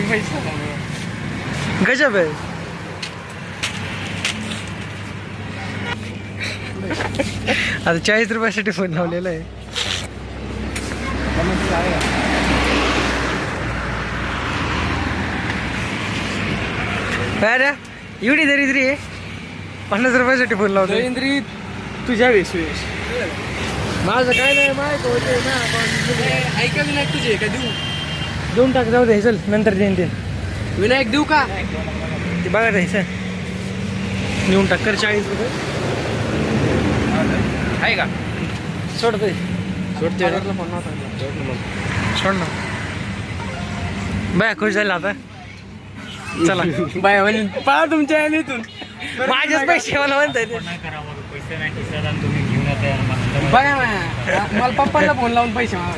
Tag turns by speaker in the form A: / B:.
A: पैसा
B: गजब आहे. आता 40 रुपयासाठी फोन लावलेला आहे. अरे एवढी दरिद्री आहे, 50 रुपयासाठी फोन लावतो.
A: दरिद्री तुझ्या वेश
B: माझं काय नाही माहित होते ना.
A: ऐका विनायक तुझे का देऊ?
B: देऊन टाक, जाऊ दे, चल नंतर देईन ते.
A: विनायक देऊ का?
B: ते बघा द्यायचं, देऊन टाक कर 40 रुपये.
A: आहे का?
B: सोडतोय,
A: सोडते
B: सोड ना. बाय खुश झाला आता. चला
A: बाय म्हणे पळा तुमच्या इथून.
B: माझेच पैसे मला म्हणताय ते.
A: बघा ना, मला पप्पाला फोन लावून पैसे मागा.